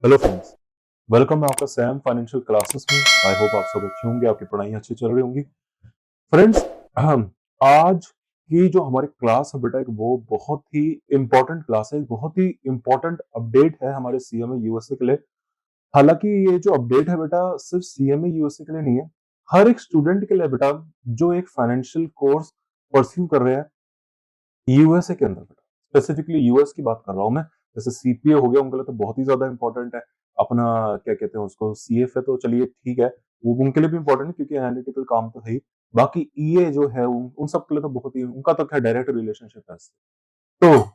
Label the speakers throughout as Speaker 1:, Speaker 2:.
Speaker 1: Hello friends, welcome है आपका Sam financial classes में। आई होप आप सब अच्छे होंगे, आपकी पढ़ाई अच्छी चल रही होंगी। फ्रेंड्स, आज की जो हमारी क्लास है बेटा, एक वो बहुत ही इंपॉर्टेंट क्लास है, बहुत ही इंपॉर्टेंट अपडेट है हमारे सीएमए यूएसए के लिए। हालांकि ये जो अपडेट है बेटा, सिर्फ सीएमए यूएसए के लिए नहीं है, हर एक स्टूडेंट के लिए बेटा, जो एक फाइनेंशियल कोर्स परस्यू कर रहे हैं यूएसए के अंदर बेटा। स्पेसिफिकली यूएस की बात कर रहा हूं मैं। जैसे सीपीए हो गया, उनके लिए तो बहुत ही ज्यादा इंपॉर्टेंट है। अपना क्या कहते हैं उसको, सीएफ है, तो चलिए ठीक है, वो उनके लिए भी इंपॉर्टेंट है क्योंकि एनालिटिकल काम तो है ही। बाकी ईए जो है उन सब के लिए तो बहुत ही, उनका तो क्या डायरेक्ट रिलेशनशिप है इससे। तो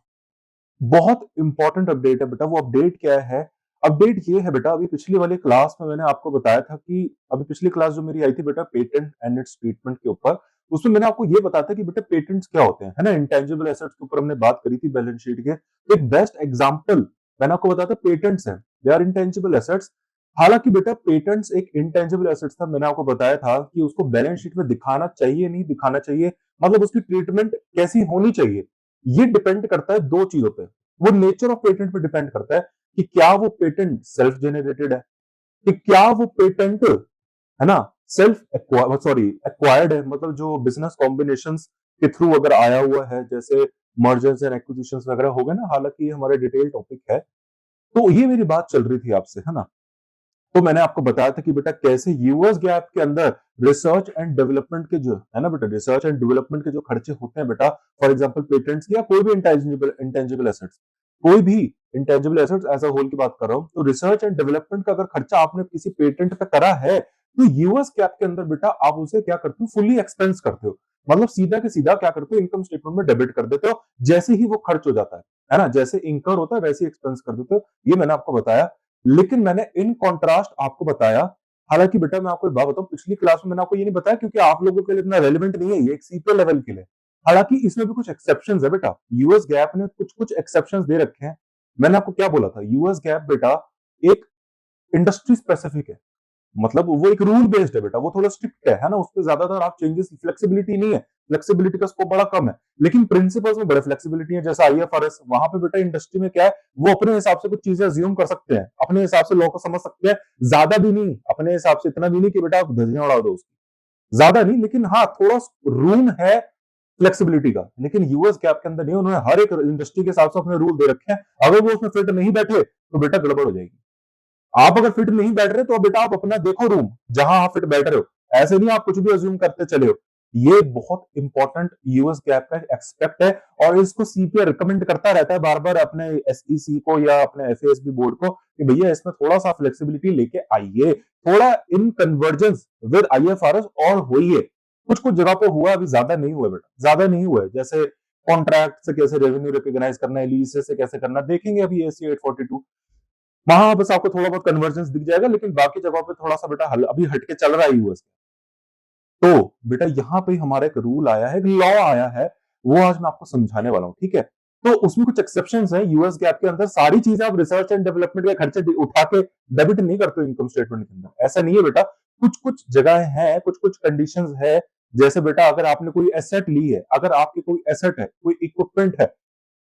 Speaker 1: बहुत इंपॉर्टेंट अपडेट है बेटा। वो अपडेट क्या है? अपडेट ये है बेटा, अभी पिछली वाली क्लास में मैंने आपको बताया था कि अभी पिछली क्लास जो मेरी आई थी बेटा, पेटेंट एंड इट्स ट्रीटमेंट के ऊपर, उसमें मैंने आपको ये बताया था कि बेटा पेटेंट्स क्या होते हैं, है ना। इंटेंजिबल एसेट्स के ऊपर हमने बात करी थी बैलेंस शीट के। एक बेस्ट एग्जांपल मैंने आपको बताया था, पेटेंट्स हैं, दे आर इंटेंजिबल एसेट्स। हालांकि बेटा पेटेंट्स एक इंटेंजिबल एसेट्स था, मैंने आपको बताया था कि उसको बैलेंस शीट में दिखाना चाहिए नहीं दिखाना चाहिए, मतलब उसकी ट्रीटमेंट कैसी होनी चाहिए, ये डिपेंड करता है दो चीजों पे। वो नेचर ऑफ पेटेंट पे डिपेंड करता है कि क्या वो पेटेंट सेल्फ जेनरेटेड है, कि क्या वो पेटेंट, है ना, सेल्फ सॉरी एक्वायर्ड है, मतलब जो बिजनेस कॉम्बिनेशंस के थ्रू अगर आया हुआ है, जैसे मर्जर्स एंड एक्विजिशंस वगैरह हो गए ना। हालांकि ये हमारा डिटेल टॉपिक है, तो ये मेरी बात चल रही थी आपसे, है ना। तो मैंने आपको बताया था कि बेटा कैसे यूएस गैप के अंदर रिसर्च एंड डेवलपमेंट के जो है ना बेटा, रिसर्च एंड डेवलपमेंट के जो खर्चे होते हैं बेटा, फॉर एग्जांपल पेटेंट्स या कोई भी इंटेंजिबल एसेट्स, कोई भी intangible assets as a whole की बात कर रहा हूं, तो रिसर्च एंड डेवलपमेंट का अगर खर्चा आपने किसी पेटेंट पे करा है, तो यूएस गैप के अंदर बेटा आप उसे क्या करते हो, फुल्ली एक्सपेंस करते हो। मतलब सीधा के सीधा क्या करते हो, इनकम स्टेटमेंट में डेबिट कर देते हो, जैसे ही वो खर्च हो जाता है ना, जैसे इंकर होता है वैसे ही एक्सपेंस कर देते हो। ये मैंने आपको बताया। लेकिन मैंने इन कॉन्ट्रास्ट आपको बताया, हालांकि बेटा मैं आपको एक बात बताऊं, पिछली क्लास में मैंने आपको ये नहीं बताया क्योंकि आप लोगों के लिए इतना रेलिवेंट नहीं है, ये एक सीपीए लेवल के लिए। हालांकि इसमें भी कुछ एक्सेप्शंस है बेटा, यूएस गैप ने कुछ कुछ एक्सेप्शंस दे रखे हैं। मैंने आपको क्या बोला था, यूएस गैप बेटा एक इंडस्ट्री स्पेसिफिक है, मतलब वो एक रूल बेस्ड है बेटा, वो थोड़ा स्ट्रिक्ट है ना। उसपे ज्यादातर आप चेंजेस, फ्लेक्सिबिलिटी नहीं है, फ्लेक्सिबिलिटी का स्कोप बड़ा कम है। लेकिन प्रिंसिपल्स में बड़े फ्लेक्सिबिलिटी है, जैसा आईएफआरएस, वहां पे बेटा इंडस्ट्री में क्या है, वो अपने हिसाब से कुछ चीजें अज्यूम कर सकते हैं, अपने हिसाब से लॉ को समझ सकते हैं। ज्यादा भी नहीं, अपने हिसाब से इतना भी नहीं कि बेटा आप धज्जियां उड़ा दो उसकी, ज्यादा नहीं, लेकिन हाँ थोड़ा रूम है फ्लेक्सिबिलिटी का। लेकिन यूएस गैप के अंदर नहीं, उन्होंने हर एक इंडस्ट्री के हिसाब से अपने रूल दे रखे हैं। अगर वो उसमें फिट नहीं बैठे तो बेटा गड़बड़ हो जाएगी। आप अगर फिट नहीं बैठ रहे तो बेटा आप अपना देखो रूम जहां आप फिट बैठ रहे हो, ऐसे नहीं आप कुछ भी अज्यूम करते चले हो। ये बहुत इंपॉर्टेंट यूएस गैप का एक्सपेक्ट है, और इसको सीपीए रिकमेंड करता रहता है बार बार अपने एसईसी को या अपने एफएसबी बोर्ड को कि भैया इसमें थोड़ा सा फ्लेक्सिबिलिटी लेके आइए, थोड़ा इन कन्वर्जेंस विद आईएफआरएस और होइए। कुछ कुछ जगह पे हुआ, अभी ज्यादा नहीं हुआ बेटा, ज्यादा नहीं हुआ है। जैसे कॉन्ट्रैक्ट से कैसे रेवेन्यू रिकॉग्नाइज करना है, लीज से कैसे करना, देखेंगे अभी एसी 842, वहां बस आपको थोड़ा बहुत कन्वर्जेंस दिख जाएगा। लेकिन बाकी जगहों पे थोड़ा सा बेटा अभी हटके चल रहा है यूएस। तो बेटा यहाँ पे हमारा एक रूल आया है, एक लॉ आया है, वो आज मैं आपको समझाने वाला हूँ, ठीक है। तो उसमें कुछ एक्सेप्शंस हैं यूएस गैप के अंदर। सारी चीजें आप रिसर्च एंड डेवलपमेंट के खर्चे उठा के डेबिट नहीं करते इनकम स्टेटमेंट के अंदर, ऐसा नहीं है बेटा। कुछ कुछ जगह है, कुछ कुछ कंडीशंस है। जैसे बेटा अगर आपने कोई एसेट ली है, अगर आपकी कोई एसेट है, कोई इक्विपमेंट है,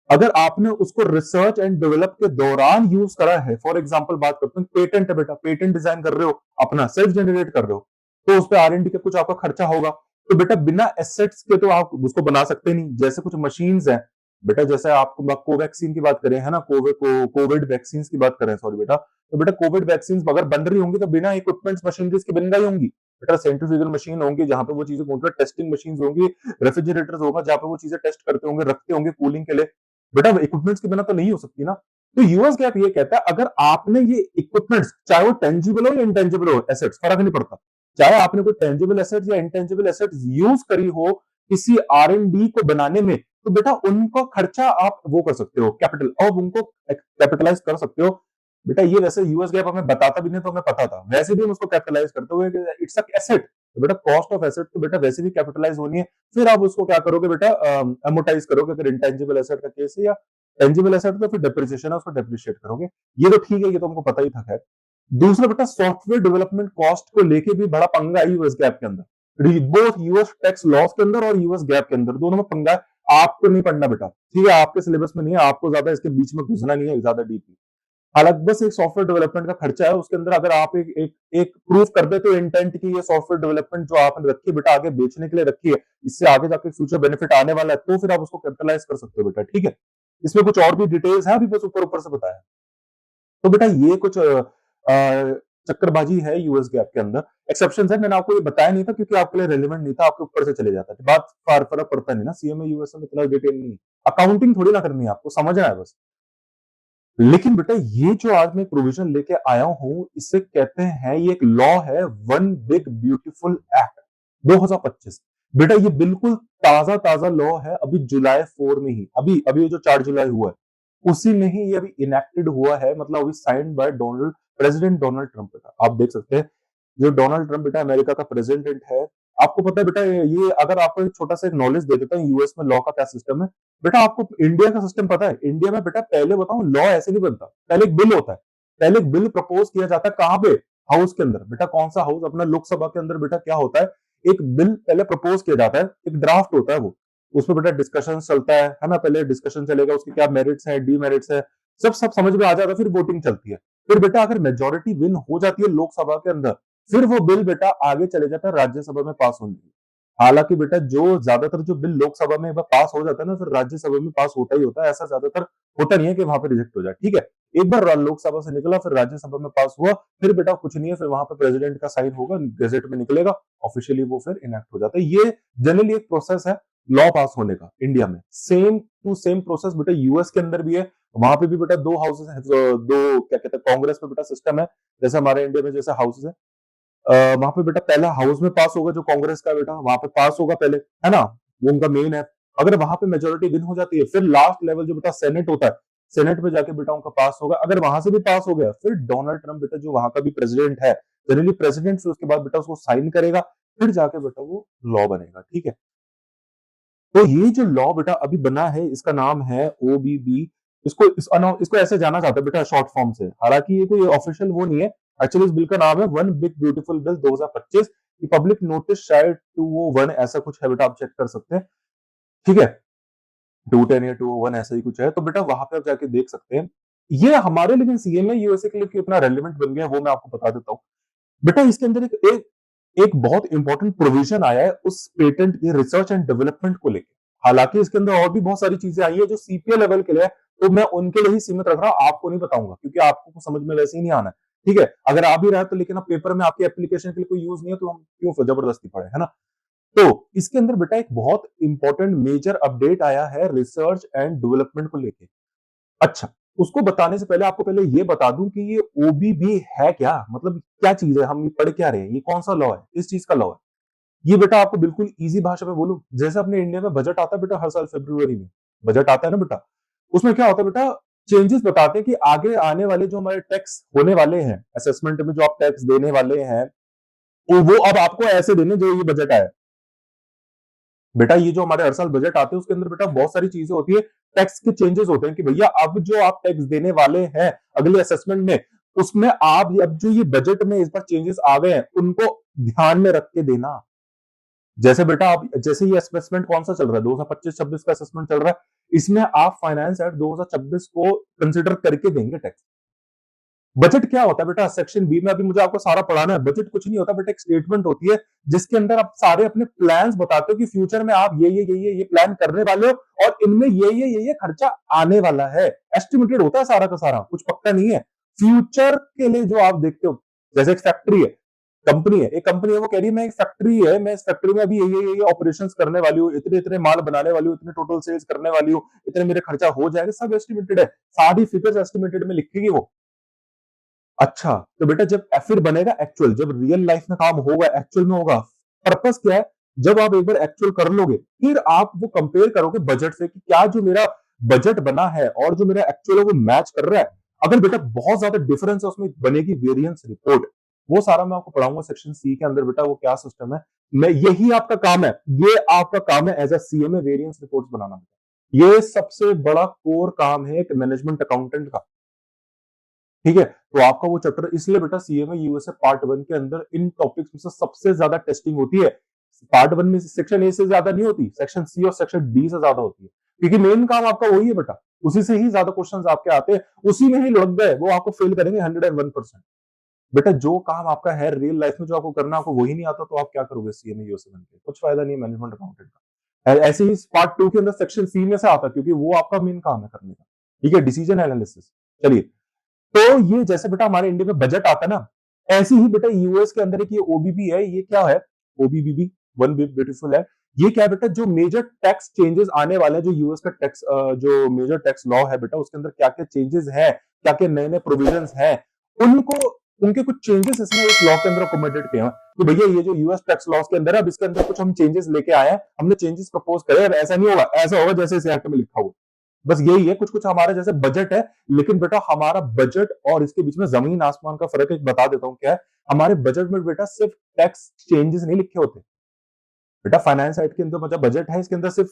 Speaker 1: अगर आपने उसको रिसर्च एंड डेवलप के दौरान यूज करा है, फॉर एग्जांपल बात करते हैं पेटेंट है बेटा, पेटेंट डिजाइन कर रहे हो, अपना सेल्फ जनरेट कर रहे हो, तो उस पर आर&डी का कुछ आपका खर्चा होगा। तो बेटा बिना एसेट्स के तो आप उसको बना सकते नहीं। जैसे कुछ मशीन्स हैं बेटा, जैसे आपको कोवैक्सीन की बात करें, है ना, कोविड वैक्सीन की बात करें, सॉरी बेटा, तो बेटा कोविड वैक्सीन अगर बन रही होंगी तो बिना इक्विपमेंट्स मशीनरीज के बन रही होंगी बेटा। सेंट्रीफ्यूगल मशीन होंगी जहां पे वो चीजें, टेस्टिंग मशीन होंगी, रेफ्रिजरेटर्स होगा जहां पे वो चीजें टेस्ट करते होंगे, रखते होंगे कूलिंग के लिए। बेटा इक्विपमेंट्स के बिना तो नहीं हो सकती ना। तो यूएस गैप ये कहता है, अगर आपने ये इक्विपमेंट्स, चाहे वो टेंजिबल हो या इंटेंजिबल हो एसेट्स, फर्क नहीं पड़ता, चाहे आपने कोई टेंजिबल एसेट्स या इंटेंजिबल एसेट्स यूज करी हो किसी आर&डी को बनाने में, तो बेटा उनको खर्चा आप वो कर सकते हो, कैपिटल, और उनको कैपिटलाइज कर सकते हो। बेटा ये वैसे यूएस गैप हमें बताता भी नहीं, तो हमें पता था, वैसे भी हम उसको कैपिटलाइज करते हुए, इट्स अ एसेट। तो बेटा कॉस्ट ऑफ एसेट तो बेटा वैसे भी कैपिटलाइज होनी है। फिर आप उसको क्या करोगे बेटा, अमोटाइज करोगे अगर इंटेंजिबल एसेट का केस है, या टेंजिबल एसेट तो फिर डेप्रिसिएशन है, उसको डेप्रिशिएट करोगे। ये तो ठीक है, ये तो हमको पता ही था। खैर, दूसरा बेटा सॉफ्टवेयर डेवलपमेंट कॉस्ट को लेके भी बड़ा पंगा है यूएस गैप के अंदर, बोथ यूएस टैक्स लॉस के अंदर और यूएस गैप के अंदर, दोनों में पंगा है। आपको नहीं पढ़ना बेटा, ठीक है, आपके सिलेबस में नहीं है, आपको ज्यादा इसके बीच में घुसना नहीं है ज्यादा डीपली। हालांकि बस एक सॉफ्टवेयर डेवलपमेंट का खर्चा है, उसके अंदर अगर आप एक प्रूफ कर दे तो इंटेंट की ये सॉफ्टवेयर डेवलपमेंट जो आपने रखी है बेटा आगे बेचने के लिए रखी है, इससे आगे जाके फ्यूचर बेनिफिट आने वाला है, तो फिर आप उसको कैपिटलाइज कर सकते हो बेटा, ठीक है। इसमें कुछ और भी डिटेल्स है, अभी बस ऊपर ऊपर से बताया। तो बेटा ये कुछ चक्करबाजी है यूएस गैप के अंदर। एक्सेप्शन है, मैंने आपको ये बताया नहीं था क्योंकि आपके लिए रेलिवेंट नहीं था, आपके ऊपर से चले जाता है, बात फर्क पड़ता नहीं ना, सीएमए यूएसए में इतना डिटेल नहीं, अकाउंटिंग थोड़ी ना करनी है, आपको समझना है बस। लेकिन बेटा ये जो आज मैं प्रोविजन लेके आया हूं, इसे कहते हैं, ये एक लॉ है, वन बिग ब्यूटीफुल एक्ट 2025। बेटा ये बिल्कुल ताजा ताजा लॉ है, अभी जुलाई 4 में ही, अभी अभी जो 4 जुलाई हुआ है उसी में ही ये अभी इनेक्टेड हुआ है, मतलब अभी signed by president Donald Trump. बेटा आप देख सकते हैं, जो डोनाल्ड ट्रंप बेटा अमेरिका का प्रेसिडेंट है। आपको पता है बेटा, ये अगर आपको एक छोटा सा एक नॉलेज दे देता हूँ यूएस में लॉ का क्या सिस्टम है। बेटा आपको इंडिया का सिस्टम पता है? इंडिया में बेटा पहले बताऊं, लॉ ऐसे नहीं बनता, पहले एक बिल होता है, पहले एक बिल प्रपोज किया जाता है, कहां पे? हाउस के अंदर। बेटा कौन सा हाउस? अपना लोकसभा के अंदर। बेटा क्या होता है, एक बिल पहले प्रपोज किया जाता है, एक ड्राफ्ट होता है वो, उसमें बेटा डिस्कशन चलता है ना, पहले डिस्कशन चलेगा, उसके क्या मेरिट्स है, डीमेरिट्स है, सब सब समझ में आ जाता है, फिर वोटिंग चलती है। फिर बेटा अगर मेजोरिटी विन हो जाती है लोकसभा के अंदर, फिर वो बिल बेटा आगे चले जाता है राज्यसभा में पास होने के लिए। हालांकि बेटा जो ज्यादातर जो बिल लोकसभा में एक बार पास हो जाता है ना, फिर राज्यसभा में पास होता ही होता है, ऐसा ज्यादातर होता नहीं है कि वहां पे रिजेक्ट हो जाए, ठीक है। एक बार लोकसभा से निकला, फिर राज्यसभा में पास हुआ, फिर बेटा कुछ नहीं है, फिर वहां पे प्रेसिडेंट का साइन होगा, गजट में निकलेगा, ऑफिशियली वो फिर इनेक्ट हो जाता है। ये जनरली एक प्रोसेस है लॉ पास होने का इंडिया में। सेम टू सेम प्रोसेस बेटा यूएस के अंदर भी है, वहां पे भी बेटा दो हाउसेस है, दो क्या कहते हैं, कांग्रेस में बेटा सिस्टम है, जैसे हमारे इंडिया में जैसे हाउसेस है। वहां पे बेटा पहला हाउस में पास होगा जो कांग्रेस का, बेटा वहां पे पास होगा पहले, है ना, वो उनका मेन है। अगर वहां पे मेजोरिटी विन हो जाती है, फिर लास्ट लेवल जो बेटा सेनेट होता है, सेनेट में जाके बेटा उनका पास होगा। अगर वहां से भी पास हो गया, फिर डोनाल्ड ट्रंप बेटा जो वहां का भी प्रेसिडेंट है, जनरली प्रेसिडेंट, फिर उसके बाद बेटा उसको साइन करेगा, फिर जाके बेटा वो लॉ बनेगा, ठीक है। तो ये जो लॉ बेटा अभी बना है, इसका नाम है ओबीबी। इसको ऐसे जाना जाता है बेटा शॉर्ट फॉर्म से, हालांकि ये कोई ऑफिशियल वो नहीं है। एक्चुअली इस बिल का नाम है one big beautiful bill 2025। Public notice शायद 201 ऐसा कुछ है बेटा, आप चेक कर सकते हैं, ठीक है। 210 या 201 ऐसा ही कुछ है, तो बेटा वहां पे आप जाके देख सकते हैं। ये हमारे लेकिन सीएमए यूएसए के लिए कितना रेलिवेंट बन गया वो मैं आपको बता देता हूँ। बेटा इसके अंदर एक बहुत इंपॉर्टेंट प्रोविजन आया है उस पेटेंट के रिसर्च एंड डेवलपमेंट को लेकर। हालांकि इसके अंदर और भी बहुत सारी चीजें आई है जो सीपीए लेवल के लिए है, तो मैं उनके लिए ही सीमित रख रहा हूं, आपको नहीं बताऊंगा क्योंकि आपको कुछ समझ में वैसे ही नहीं आना है, ठीक है। अगर आ भी रहा है तो लेकिन अब पेपर में आपकी एप्लीकेशन के लिए कोई यूज नहीं है, तो हम क्यों जबरदस्ती पढ़े, है ना। तो इसके अंदर बेटा एक बहुत इंपॉर्टेंट मेजर अपडेट आया है रिसर्च एंड डेवलपमेंट को लेकर। अच्छा, उसको बताने से पहले आपको पहले ये बता दूं कि ये ओबीबी है क्या, मतलब क्या चीज है, हम ये पढ़ क्या रहे हैं, ये कौन सा लॉ है, इस चीज का लॉ है। ये बेटा आपको बिल्कुल इजी भाषा में बोलूं, जैसे अपने इंडिया में बजट आता है बेटा, हर साल फरवरी में बजट आता है ना बेटा, उसमें क्या होता है बेटा, चेंजेस बताते हैं कि आगे आने वाले जो हमारे टैक्स होने वाले हैं, असेसमेंट में जो आप टैक्स देने वाले हैं, वो अब आपको ऐसे देने जो ये बजट आया। बेटा ये जो हमारे हर साल बजट आते हैं उसके अंदर बेटा बहुत सारी चीजें होती है, टैक्स के चेंजेस होते हैं कि भैया अब जो आप टैक्स देने वाले हैं अगले असेसमेंट में, उसमें आप अब जो ये बजट में इस बार चेंजेस आ गए हैं उनको ध्यान में रख के देना। जैसे बेटा आप, जैसे ये असेसमेंट कौन सा चल रहा है, 2025-26 का असेसमेंट चल रहा है, इसमें आप फाइनेंस एक्ट 2026 को कंसिडर करके देंगे टैक्स। बजट क्या होता है बेटा, सेक्शन बी में अभी मुझे आपको सारा पढ़ाना है। बजट कुछ नहीं होता बेटा, एक स्टेटमेंट होती है जिसके अंदर आप सारे अपने प्लान्स बताते हो कि फ्यूचर में आप ये प्लान करने वाले हो और इनमें ये खर्चा आने वाला है। एस्टिमेटेड होता है सारा का सारा, कुछ पक्का नहीं है। फ्यूचर के लिए जो आप देखते हो, जैसे एक फैक्ट्री है, कंपनी है, एक कंपनी है, वो कह रही है मैं एक फैक्ट्री है, मैं इस फैक्ट्री में अभी ये ऑपरेशंस करने वाली हूँ, इतने इतने माल बनाने वाली हूँ, इतने टोटल सेल्स करने वाली हूँ, इतने मेरे खर्चा हो जाएगा, सब एस्टिमेटेड है, सारी फिगर्स एस्टिमेटेड में लिखेगी वो। अच्छा, तो बेटा जब फिर बनेगा एक्चुअल, जब रियल लाइफ में काम होगा, एक्चुअल में होगा। पर्पस क्या है, जब आप एक बार एक्चुअल कर लोगे, फिर आप वो कंपेयर करोगे बजट से कि क्या जो मेरा बजट बना है और जो मेरा एक्चुअल है वो मैच कर रहा है। अगर बेटा बहुत ज्यादा डिफरेंस है, उसमें बनेगी वेरिएंस रिपोर्ट। वो सारा मैं आपको पढ़ाऊंगा सेक्शन सी के अंदर बेटा, वो क्या सिस्टम है। मैं यही आपका काम है, ये आपका काम है as a CMA variance report बनाना। ये सबसे बड़ा कोर काम है एक मैनेजमेंट अकाउंटेंट का, ठीक है। तो आपका वो चैप्टर इसलिए बेटा सीएमए यूएसए पार्ट 1 के अंदर इन टॉपिक्स में से सबसे ज्यादा टेस्टिंग होती है। पार्ट 1 में सेक्शन ए से ज्यादा नहीं होती, सेक्शन सी और सेक्शन डी से ज्यादा होती है। क्योंकि मेन काम आपका वही है बेटा, उसी से ही ज्यादा क्वेश्चन आपके आते हैं, उसी में ही लुढ़क गए वो आपको फेल करेंगे 101%। बेटा जो काम आपका है रियल लाइफ में जो आपको करना, आपको वही नहीं आता तो आप क्या करोगे सीएमए यूएसए बन के? कुछ फायदा नहीं मैनेजमेंट अकाउंटेंट का। ऐसे ही पार्ट 2 के अंदर सेक्शन सी में से आता है, क्योंकि वो आपका मेन काम है करने का, ठीक है, डिसीजन एनालिसिस। चलिए, तो ये जैसे बेटा हमारे इंडिया में बजट आता है ना, ऐसे ही बेटा यूएस के अंदर एक ये ओबीबी है, ये क्या है ओबीबीबी, वन बिग ब्यूटीफुल है। ये क्या है बेटा, जो मेजर टैक्स चेंजेस आने वाले हैं, जो यूएस का टैक्स जो मेजर टैक्स लॉ है बेटा, उसके अंदर क्या क्या चेंजेस है, क्या क्या नए नए प्रोविजंस हैं, उनको उनके कुछ चेंजेस इसमें इस लॉ के अंदर अकोमोडेट किए हैं कि भैया ये जो यूएस टैक्स लॉज के अंदर है, अब इसके अंदर कुछ हम चेंजेस लेके आए हैं, हमने चेंजेस प्रपोज करे। अब ऐसा नहीं होगा, ऐसा होगा जैसे इस एक्ट में लिखा हुआ। बस यही है, कुछ कुछ हमारा जैसे बजट है, लेकिन बेटा हमारा बजट और इसके बीच में जमीन आसमान का फर्क है। बता देता हूं क्या है, हमारे बजट में बेटा सिर्फ टैक्स चेंजेस नहीं लिखे होते बेटा, फाइनेंस साइड के अंदर मतलब बजट है, इसके अंदर सिर्फ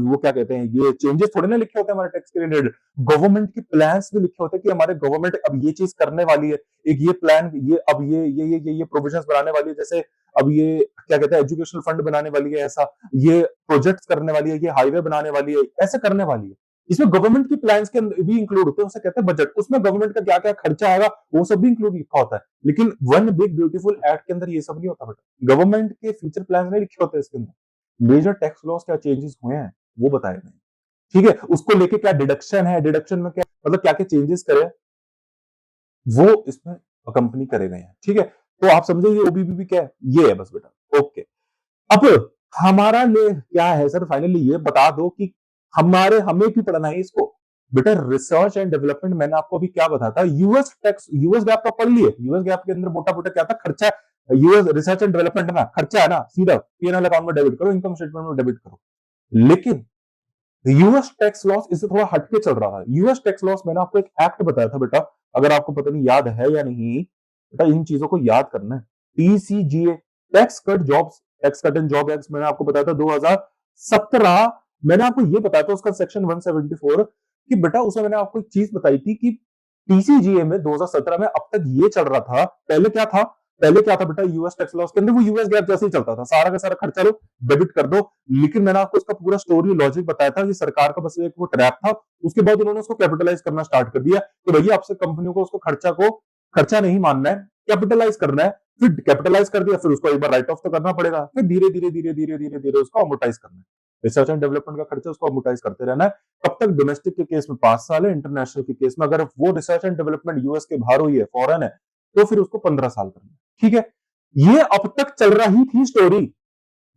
Speaker 1: वो क्या कहते हैं, ये चेंजेस थोड़े ना लिखे होते हैं हमारे टैक्स के रिलेटेड, गवर्नमेंट के प्लान्स भी लिखे होते हैं कि हमारे गवर्नमेंट अब ये चीज करने वाली है, एक ये प्लान, ये अब ये प्रोविजंस बनाने वाली है, जैसे अब ये क्या कहते हैं एजुकेशनल फंड बनाने वाली है, ऐसा ये प्रोजेक्ट्स करने वाली है, ये हाईवे बनाने वाली है, ऐसे करने वाली है। इसमें गवर्नमेंट की प्लान्स के भी इंक्लूड होते हैं, उसे कहते हैं बजट। उसमें गवर्नमेंट का क्या क्या खर्चा आएगा वो सब भी इंक्लूड लिखा होता है। लेकिन वन बिग ब्यूटीफुल एक्ट के अंदर ये सब नहीं होता बेटा, गवर्नमेंट के फ्यूचर प्लान नहीं लिखे होते इसके अंदर। मेजर टैक्स लॉस क्या चेंजेस हुए हैं वो बताए गए, ठीक है, उसको लेके क्या डिडक्शन है, डिडक्शन में क्या मतलब क्या क्या चेंजेस करे वो इसमें कंपनी करे गए हैं, ठीक है। तो आप समझे ये ओबीबी क्या है, ये है बस बेटा, ओके। अब हमारा ले क्या है सर, फाइनली ये बता दो कि हमें क्यों पढ़ना है इसको बेटा। रिसर्च एंड डेवलपमेंट मैंने आपको अभी क्या बताया था, यूएस टैक्स, यूएस गैप तो पढ़ लिए, यूएस गैप के अंदर मोटा मोटा क्या था, खर्चा। यूएस रिसर्च एंड डेवलपमेंट ना खर्चा है ना, सीधा पीएनएल अकाउंट में डेबिट करो, इनकम स्टेटमेंट में डेबिट करो। लेकिन यूएस टैक्स लॉस इससे थोड़ा हटके चल रहा है। यूएस टैक्स लॉस मैंने आपको एक एक्ट बताया था बेटा, अगर आपको पता नहीं याद है या नहीं बेटा, इन चीजों को याद करना है। TCGA, tax cut jobs, tax cut and job act मैंने आपको बताया था 2017। मैंने आपको ये बताया था उसका सेक्शन 174 कि बेटा उसमें मैंने आपको एक चीज बताई थी कि टीसीजीए में 2017 में अब तक ये चल रहा था, पहले क्या था बेटा, यूएस टैक्स लॉस के अंदर वो यूएस गैप जैसे ही चलता था, सारा का सारा खर्चा लो डेबिट कर दो। लेकिन मैंने आपको इसका पूरा स्टोरी लॉजिक बताया था कि सरकार का बस एक वो ट्रैप था, उसके बाद उन्होंने उसको कैपिटलाइज करना स्टार्ट कर दिया कि भैया आपसे कंपनियों को उसको खर्चा नहीं मानना है, कैपिटलाइज करना है। फिर कैपिटलाइज कर दिया, फिर उसको एक बार राइट ऑफ तो करना पड़ेगा, फिर धीरे धीरे धीरे धीरे धीरे धीरे उसको अमोर्टाइज करना है। रिसर्च एंड डेवलपमेंट का खर्चा उसको अमोर्टाइज करते रहना है। कब तक, डोमेस्टिक के केस में 5 साल है, इंटरनेशनल के केस में अगर वो रिसर्च एंड डेवलपमेंट यूएस के बाहर हुई है, फॉरेन है, तो फिर उसको 15 साल करना है, ठीक है। ये अब तक चल रही थी स्टोरी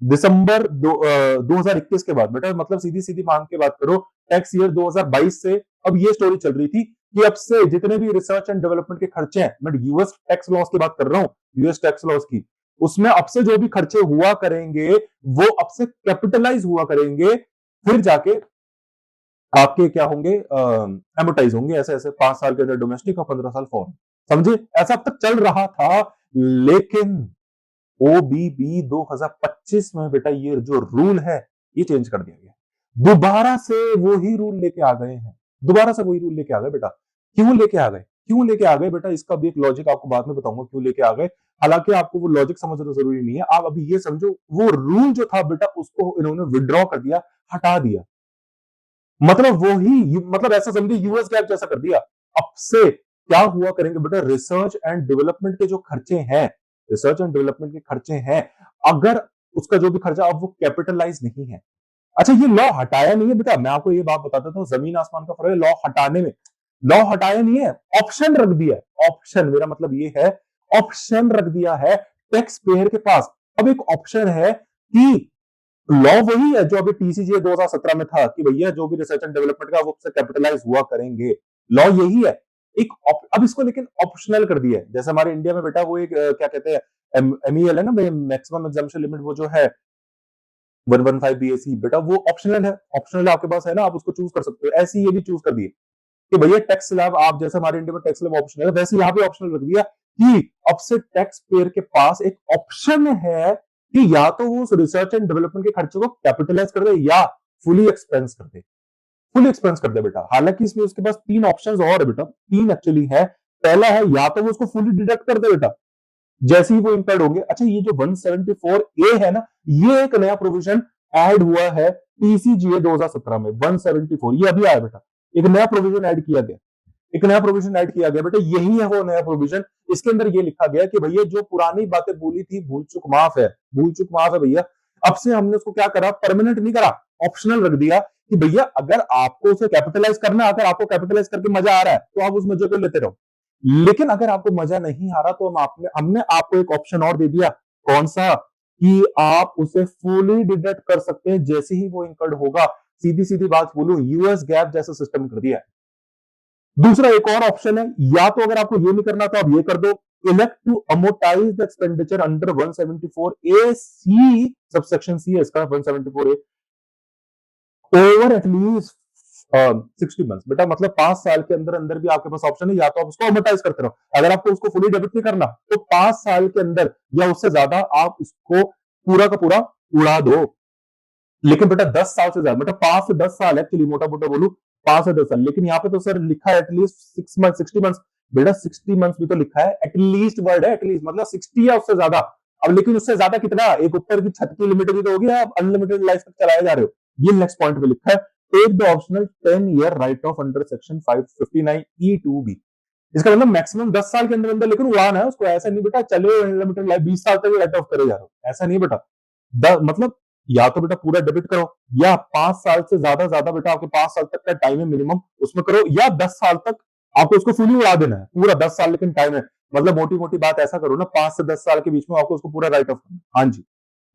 Speaker 1: दिसंबर 2021 के बाद बेटा, मतलब सीधी सीधी मान के बात करो, टैक्स ईयर 2022 से अब ये स्टोरी चल रही थी कि अब से जितने भी रिसर्च एंड डेवलपमेंट के खर्चे हैं, मैं यूएस टैक्स लॉस की बात कर रहा हूं, यूएस टैक्स लॉस की, उसमें अब से जो भी खर्चे हुआ करेंगे वो अब से कैपिटलाइज हुआ करेंगे, फिर जाके आपके क्या होंगे, एमोटाइज होंगे, ऐसे ऐसे 5 साल के अंदर डोमेस्टिक और 15 साल फॉरेन, समझे, ऐसा अब तक चल रहा था। लेकिन ओबीबी 2025 में बेटा ये जो रूल है ये चेंज कर दिया गया, दोबारा से वही रूल लेके आ गए हैं, दोबारा से वही रूल लेके आ गए बेटा। क्यों लेके आ गए बेटा, इसका भी एक लॉजिक आपको बाद में बताऊंगा क्यों लेके आ गए। हालांकि आपको वो लॉजिक समझना तो जरूरी नहीं है, आप अभी ये समझो वो रूल जो था बेटा उसको इन्होंने विड्रॉ कर दिया, हटा दिया, मतलब वही, मतलब ऐसा समझिए यूएस गैप जैसा कर दिया। अब से क्या हुआ करेंगे बेटा, रिसर्च एंड डेवलपमेंट के जो खर्चे हैं, रिसर्च एंड डेवलपमेंट के खर्चे हैं, अगर उसका जो भी खर्चा अब वो कैपिटलाइज नहीं है। अच्छा ये लॉ हटाया नहीं है बेटा, मैं आपको ये बात बता देता हूँ, जमीन आसमान का फर्क है लॉ हटाने में। लॉ हटाया नहीं है, ऑप्शन रख दिया है, ऑप्शन मेरा मतलब ये है, ऑप्शन रख दिया है टैक्स पेयर के पास। अब एक ऑप्शन है कि लॉ वही है जो अभी टीसीजे 2017 में था कि भैया जो भी रिसर्च एंड डेवलपमेंट का वो कैपिटलाइज हुआ करेंगे, लॉ यही है। एक अब इसको लेकिन ऑप्शनल कर दिया है, जैसे हमारे इंडिया में बेटा वो एक क्या कहते हैं एमईएल है ना, मैक्सिमम एग्जामिशन लिमिट, वो जो है 115 बीएसी बेटा, वो ऑप्शनल है, आपके पास है ना, आप उसको चूज कर सकते हो। ऐसे ये भी चूज कर दिए कि भैया टैक्स स्लैब, आप जैसे हमारे इंडिया में टैक्स स्लैब ऑप्शनल है, वैसे यहाँ पे ऑप्शनल रख दिया कि अब से टैक्स पेयर के पास एक ऑप्शन है कि या तो वो उस रिसर्च एंड डेवलपमेंट के खर्चे को कैपिटलाइज कर दे या फुली एक्सपेंस कर दे, बेटा। हालांकि इसमें उसके पास 3 ऑप्शंस और है बेटा, 3 एक्चुअली है। पहला है या तो वो उसको फुली डिडक्ट कर दे बेटा जैसे ही वो इंपेयर्ड होंगे। अच्छा ये जो 174 ए है ना, ये एक नया प्रोविजन ऐड हुआ है टीसीजीए 2017 में 174, ये अभी आया बेटा, एक नया प्रोविजन ऐड किया गया, एक नया प्रोविजन ऐड किया गया बेटा, यही है वो नया प्रोविजन। इसके अंदर ये लिखा गया कि भैया जो पुरानी बातें बोली थी भूल चुक माफ है, भूल चुक माफ है भैया। अब से हमने उसको क्या करा, परमानेंट नहीं करा, ऑप्शनल रख दिया कि भैया अगर आपको उसे कैपिटलाइज करना, अगर आपको कैपिटलाइज करके मजा आ रहा है तो आप उस मजे को लेते रहो, लेकिन अगर आपको मजा नहीं आ रहा तो हमने आपको एक ऑप्शन और दे दिया, कौन सा, कि आप उसे फुली डिडक्ट कर सकते हैं जैसे ही वो इंकर्ड होगा। सीधी सीधी बात बोलूं, यूएस गैप जैसा सिस्टम कर दिया है। दूसरा एक और ऑप्शन है, या तो अगर आपको ये नहीं करना तो आप ये कर दो, elect to amortise the expenditure under 174 A C, subsection C है इसका 174 ए, ओवर एटलीस्ट 60 मंथ्स। बेटा मतलब 5 साल के अंदर अंदर भी आपके पास ऑप्शन है, या तो आप उसको अमोर्टाइज करते रहो, अगर आपको उसको फुली डेबिट नहीं करना तो 5 साल के अंदर या उससे ज्यादा आप इसको पूरा का पूरा उड़ा दो। लेकिन बेटा 10 साल से ज्यादा, बेटा 5 से 10 साल एक्चुअली, मोटा मोटा बोलू 5 से 10 साल, लेकिन यहाँ पे तो सर लिखा है एटलीस्ट 6 मंथ 60 मंथ्स। बेटा 60 मंथ्स भी तो लिखा है, एटलीस्ट वर्ड है, एटलीस्ट मतलब 60 या उससे ज्यादा। अब लेकिन उससे ज्यादा कितना, एक ऊपर की छत की लिमिट भी तो होगी, आप अनलिमिटेड लाइफ तक चलाए जा रहे हो, ये नेक्स्ट पॉइंट पे लिखा है, take the optional 10 year write off under section 559 E2B। इसका मतलब मैक्सिमम 10 साल के अंदर अंदर लेकिन उड़ाना है उसको, ऐसा नहीं बेटा चले अनलिमिटेड लाइफ 20 साल तक राइट ऑफ करे जा रहे हो, ऐसा नहीं बेटा। मतलब या तो बेटा पूरा डेबिट करो, या 5 साल से ज्यादा बेटा आपके 5 साल तक का टाइम है मिनिमम, उसमें करो, या 10 साल तक आपको उसको फुली उड़ा देना है, पूरा 10 साल लेकिन टाइम है, मतलब मोटी मोटी बात ऐसा करो ना, 5 से 10 साल के बीच में आपको उसको पूरा राइट ऑफ करना। हाँ जी,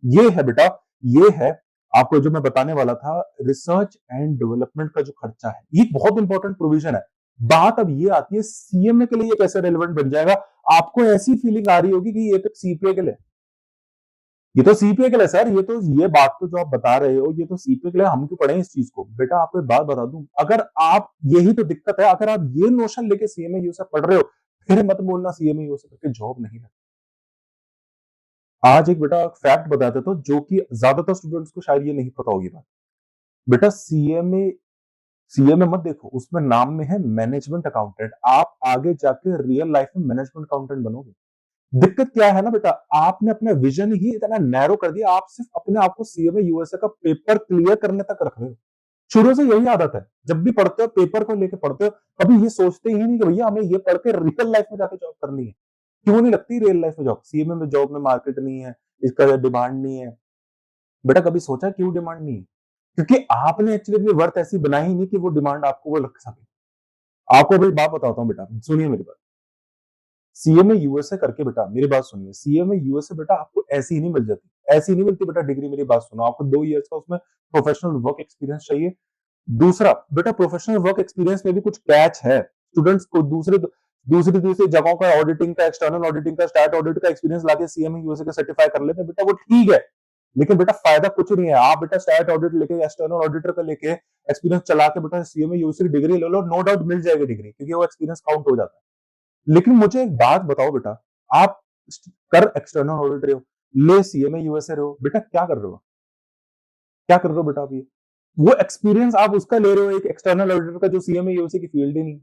Speaker 1: ये है बेटा, ये है आपको जो मैं बताने वाला था, रिसर्च एंड डेवलपमेंट का जो खर्चा है, ये बहुत इंपॉर्टेंट प्रोविजन है। बात अब ये आती है सीएमए के लिए ये कैसे रेलिवेंट बन जाएगा। आपको ऐसी फीलिंग आ रही होगी कि ये तो सीपीए के लिए, ये तो सीपीए के लिए सर, ये बात तो जो आप बता रहे हो ये तो सीपीए के लिए, हम क्यों पढ़े इस चीज को। बेटा आपको एक बात बता दूं, अगर आप, यही तो दिक्कत है, अगर आप ये नोशन लेके सीएमए यू से पढ़ रहे हो, फिर मत बोलना सीएमए यू से करके जॉब नहीं लगती। आज एक बेटा फैक्ट बताते तो, जो कि ज्यादातर स्टूडेंट्स को शायद ये नहीं पता होगी बात। बेटा सीएमए, सीएमए मत देखो, उसमें नाम में है मैनेजमेंट अकाउंटेंट, आप आगे जाके रियल लाइफ में मैनेजमेंट अकाउंटेंट बनोगे। दिक्कत क्या है ना बेटा, आपने अपना विजन ही इतना नैरो कर दिया, आप सिर्फ अपने आप को सीएमए यूएसए का पेपर क्लियर करने तक रख रहे हो। शुरू से यही आदत है, जब भी पढ़ते हो पेपर को लेके पढ़ते हो, कभी ये सोचते ही नहीं कि भैया हमें ये पढ़ के रियल लाइफ में जाके जॉब करनी है। क्यों नहीं लगती रियल लाइफ में जॉब, सीएमए में जॉब में मार्केट नहीं है, इसका डिमांड नहीं है। बेटा कभी सोचा क्यों डिमांड नहीं है? क्योंकि आपने एक्चुअली अपनी वर्थ ऐसी बनाई नहीं कि वो डिमांड आपको वो लग सके। आपको भाई बात बताता हूँ बेटा, सुनिए मेरी बात। सीएमए यूएसए करके बेटा, मेरी बात सुनिए, सीएमए यूएसए बेटा आपको ऐसी ही नहीं मिल जाती, ऐसी नहीं मिलती बेटा डिग्री। मेरी बात सुनो, आपको 2 इयर्स का उसमें प्रोफेशनल वर्क एक्सपीरियंस चाहिए। दूसरा बेटा, प्रोफेशनल वर्क एक्सपीरियंस में भी कुछ कैच है, स्टूडेंट्स को दूसरे दूसरी दूसरी जगहों का ऑडिटिंग का, एक्सटर्नल ऑडिटिंग का, स्टैट ऑडिट का एक्सपीरियंस लाके सीएमए यूएसए का सर्टिफाई कर लेते हैं बेटा, वो ठीक है, लेकिन बेटा फायदा कुछ नहीं है। आप बेटा स्टैट ऑडिट लेके, एक्सटर्नल ऑडिटर का लेके एक्सपीरियंस चला के बेटा सीएमए यूएसए की डिग्री ले लो, नो डाउट मिल जाएगी डिग्री, क्योंकि वो एक्सपीरियंस काउंट हो जाता है। लेकिन मुझे एक बात बताओ बेटा, आप कर एक्सटर्नल ऑडिट रहे हो, ले सीएमए यूएसए रहे हो, बेटा क्या कर रहे हो, क्या कर रहे हो बेटा आप? ये वो एक्सपीरियंस आप उसका ले रहे हो, एक एक्सटर्नल ऑडिटर का, जो सीएमए यूएसए की फील्ड ही नहीं।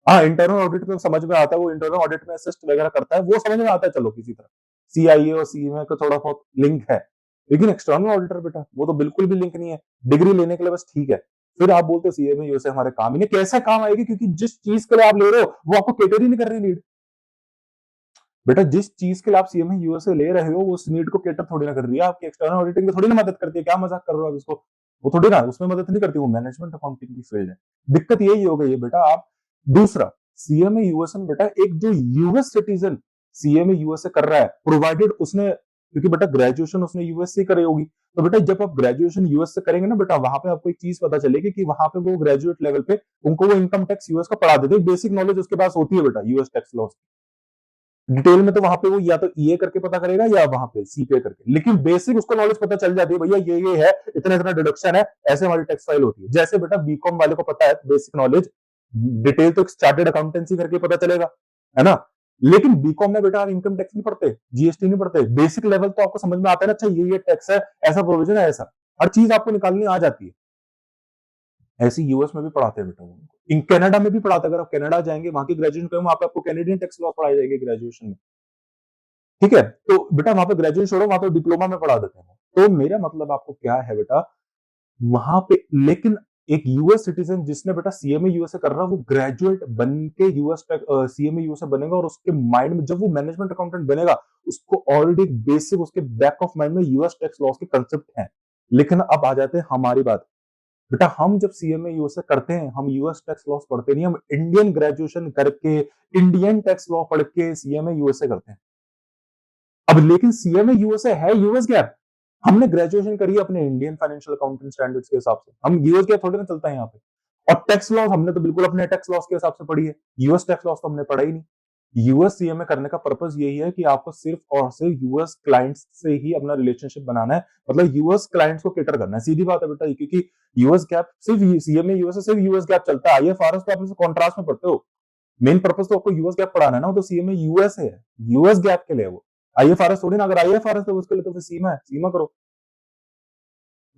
Speaker 1: हाँ इंटरनल ऑडिट में समझ में आता है, वो इंटरनल ऑडिट में असिस्ट वगैरह करता है, वो समझ में आता है, चलो किसी तरह सीआईए और सीएमए का थोड़ा बहुत लिंक है। लेकिन एक्सटर्नल ऑडिटर बेटा वो तो बिल्कुल भी लिंक नहीं है, डिग्री लेने के लिए बस ठीक है। फिर आप बोलते हो सीएमए यूएसए हमारे काम ही नहीं, कैसे काम आएगी? क्योंकि जिस चीज के लिए आप ले रहे हो वो आपको कैटर ही नहीं कर रही नीड। बेटा जिस चीज के लिए आप सीएमए यूएसए ले रहे हो वो उस नीड को कैटर थोड़ी ना कर रही है, आपकी एक्सटर्नल ऑडिटिंग में थोड़ी ना मदद करती है। क्या मजाक कर रहे हो आप इसको? वो थोड़ी ना उसमें मदद नहीं करती, वो मैनेजमेंट अकाउंटिंग की फील्ड है। दिक्कत यही हो गई है बेटा। आप दूसरा, सीएमए यूएसए में बेटा एक जो यूएस सिटीजन सीएमए यूएसए कर रहा है, प्रोवाइडेड उसने, क्योंकि बेटा ग्रेजुएशन उसने यूएस से करी होगी, तो बेटा जब आप ग्रेजुएशन यूएस से करेंगे ना बेटा, वहां पे आपको एक चीज पता चलेगी कि वहां पे वो ग्रेजुएट लेवल पे उनको वो इनकम टैक्स यूएस का पढ़ा देते हैं, बेसिक नॉलेज उसके पास होती है बेटा यूएस टैक्स लॉ। डिटेल में तो वहां पे वो या तो ईए करके पता करेगा या वहां पे सीपीए करके, लेकिन बेसिक उसको नॉलेज पता चल जाती है, भैया ये है, इतना इतना डिडक्शन है, ऐसे हमारी टैक्स फाइल होती है। जैसे बेटा बीकॉम वाले को पता है बेसिक नॉलेज, डिटेल तो चार्टेड अकाउंटेंसी करके पता चलेगा, है ना। लेकिन बीकॉम में बेटा आप इनकम टैक्स नहीं पढ़ते, जीएसटी नहीं पढ़ते, बेसिक लेवल तो आपको समझ में आता है ना, अच्छा ये टैक्स है, ऐसा प्रोविजन है, ऐसा हर चीज आपको निकालनी आ जाती है। ऐसे यूएस में भी पढ़ाते हैं बेटा वो, इन कनाडा में भी पढ़ाते हैं। अगर आप कनाडा जाएंगे, वहां की ग्रेजुएशन करेंगे, वहां पे आपको कैनेडियन टैक्स लॉ पढ़ाई जाएगी ग्रेजुएशन में, ठीक है। तो बेटा वहां पे ग्रेजुएशन छोड़ो, वहां पे डिप्लोमा में पढ़ा देते हैं। तो मेरा मतलब आपको क्या है बेटा, वहां पे लेकिन एक यूएस सिटीजन जिसने बेटा सीएमए यूएसए कर रहा है, वो ग्रेजुएट बन के यूएस सीएमए यूएसए बनेगा, और उसके माइंड में जब वो मैनेजमेंट अकाउंटेंट बनेगा, उसको ऑलरेडी एक बेसिक उसके बैक ऑफ माइंड में यूएस टैक्स लॉस के कंसेप्ट है। लेकिन अब आ जाते हैं हमारी बात, बेटा हम जब सीएमए यूएसए करते हैं, हम यूएस टैक्स लॉस पढ़ते नहीं, हम इंडियन ग्रेजुएशन करके इंडियन टैक्स लॉ पढ़ के सीएमए यूएसए करते हैं। अब लेकिन सीएमए यूएसए है यूएस गैप, हमने ग्रेजुएशन करी है अपने इंडियन फाइनेंशियल अकाउंटिंग स्टैंडर्ड्स के हिसाब से, हम यूएस गैप थोड़ी ना चलता है यहाँ पे। और टैक्स लॉस हमने तो बिल्कुल अपने टैक्स लॉस के हिसाब से पढ़ी है, यूएस टैक्स लॉस तो हमने पढ़ा ही नहीं। यूएस सीएमए करने का पर्पस यही है कि आपको सिर्फ और सिर्फ यूएस क्लाइंट्स से ही अपना रिलेशनशिप बनाना है, मतलब यूएस क्लाइंट्स को केटर करना है, सीधी बात है बेटा, क्योंकि यूएस गैप सिर्फ सीएमए यूएस सिर्फ यूएस गैप चलता है। आईएफआरएस तो आप कॉन्ट्रास्ट में पढ़ते हो, मेन पर्पस तो आपको यूएस गैप पढ़ाना है ना, तो सीएमए यूएस है, यूएस गैप के लिए वो, आईएफआरएस थोड़ी ना, अगर आईएफआरएस है उसके लिए तो फिर सीमा है, सीमा करो।